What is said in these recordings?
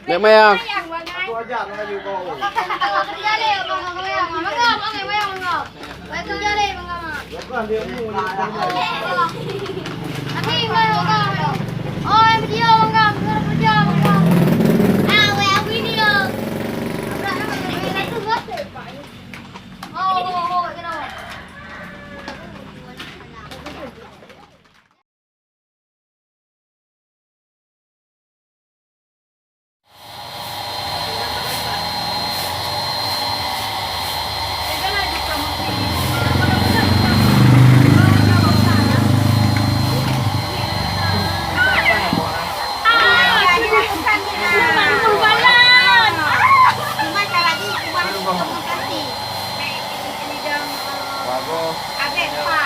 Mẹ mày Aku aja nak kayu kau. Kerja deh, bang Mayang. Mangga, Mayang, mangga. Baik kerja deh, mangga mah. Bukan dia ni. Tapi mangga. Oh, yang video mangga, kerja mangga. Ah, weh video. Oh, kenapa?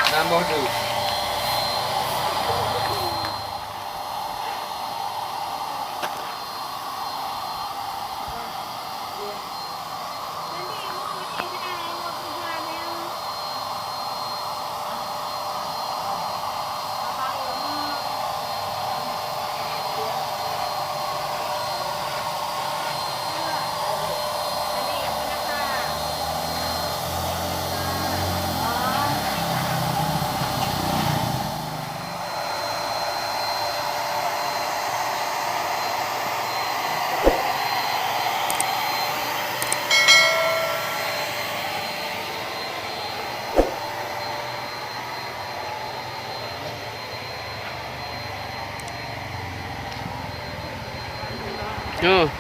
Nambah tu. Oh.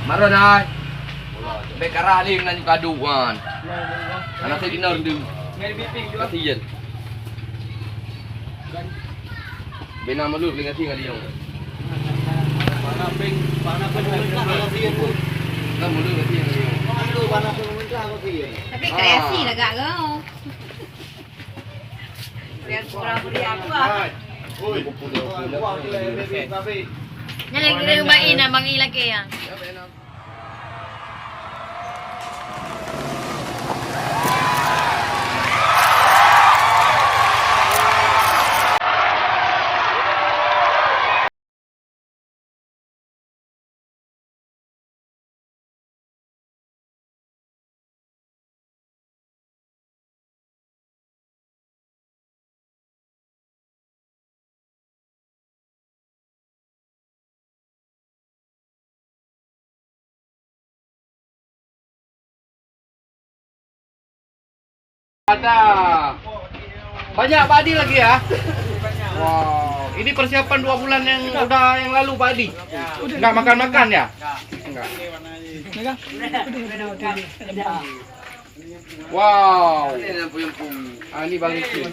Maron ai. Baik arah ni dengan kadu kan. Anak saya dinner dulu. Kasihan. Bina malu dengan tinggal dia. Panah ping kasihan pun. Nah malu dengan tinggal dia. Malu panah pemerintah kasihan. Tapi kreasi lah gak kau. Biar kurang beri aku ah. Oi, buang tu tapi. Jangan kira baik nak bang laki yang. Ada banyak Pak Adi lagi ya. Wow, ini persiapan 2 bulan yang lalu Pak Adi. Enggak makan ya? Enggak. Wow. Ini Bang Isi.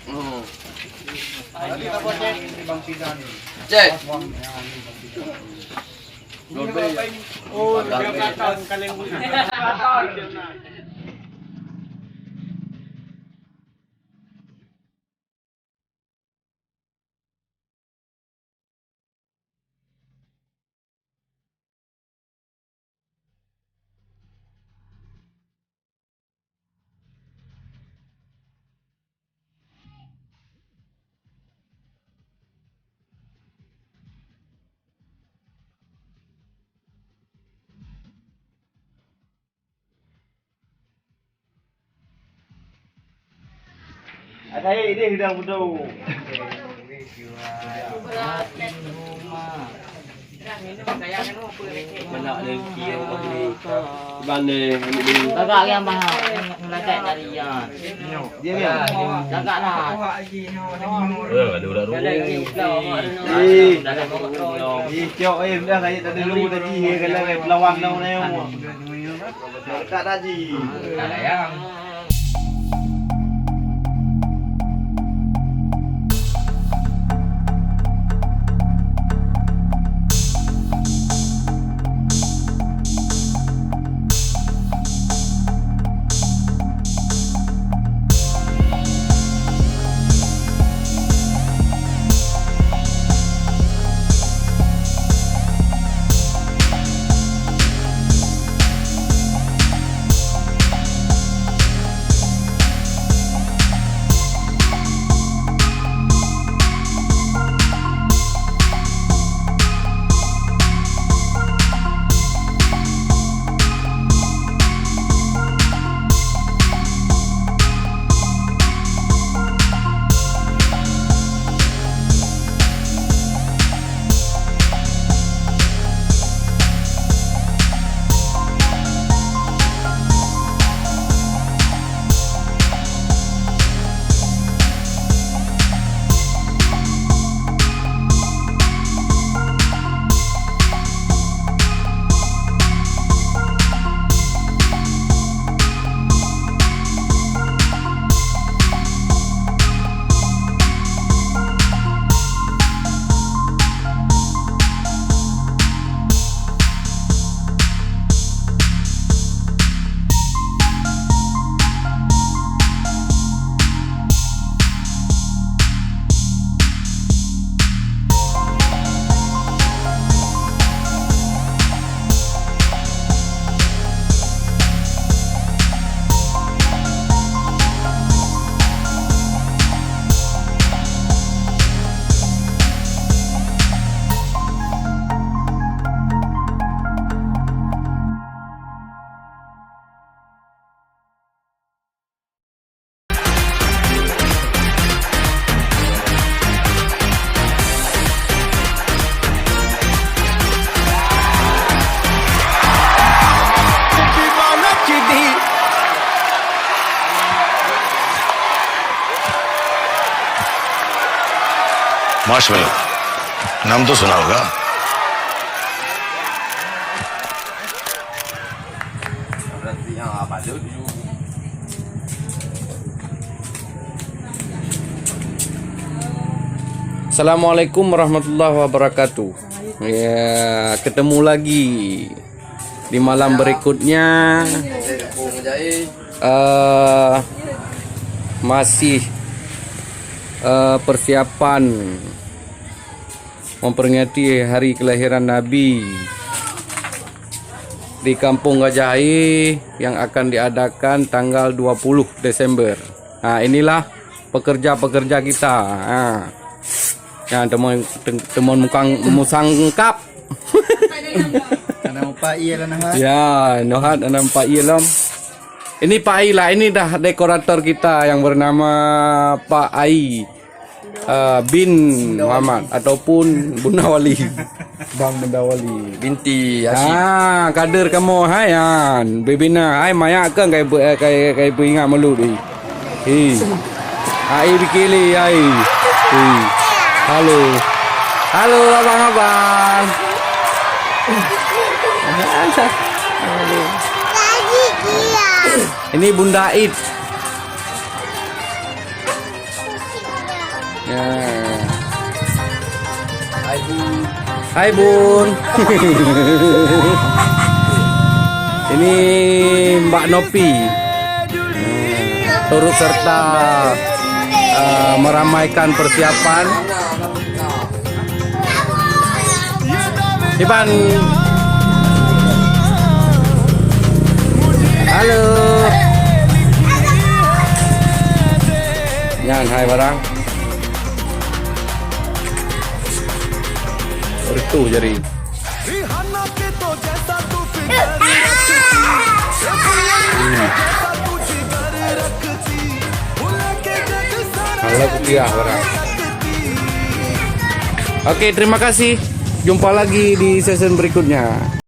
Oh. Ini Bang Sidan. Cek. Oh, dia kata kaleng. Ada ini sudah butuh. Banyak lagi yang banding ini. Agak yang mahal, agak dari yang. Dia ni. Agak lah. Ada udah Cok dah saya tak ada lu tadi kalau pelawang dah ni. Tak tadi. ada yang marshmallow नाम तो सुना होगा. Berarti yang apa tu? Assalamualaikum warahmatullahi wabarakatuh. Ya, ketemu lagi di malam berikutnya. Masih persiapan memperingati hari kelahiran Nabi di Kampung Gajahai yang akan diadakan tanggal 20 Desember. Nah, inilah pekerja-pekerja kita. Nah, ya, teman musangkap. Ada Pak Iya lah Ya, nohat ada Pak Ilom. Ini Pak Ai lah, ini dah dekorator kita yang bernama Pak Ai bin Muhammad ataupun Bunda Wali. Bang Bunda Wali. binti Kader kamu hayan. Bebina hai maya kan kai ingat malu di. Ai bikili ai. Halo. Halo abang-abang. Lagi gila. Ini Bunda Id. Ya. Hai Bun. Ini Mbak Nopi. Turut serta meramaikan persiapan. Iban. Halo. Yan, hai barang. Itu jadi. Halo dia barang. Oke, terima kasih. Jumpa lagi di season berikutnya.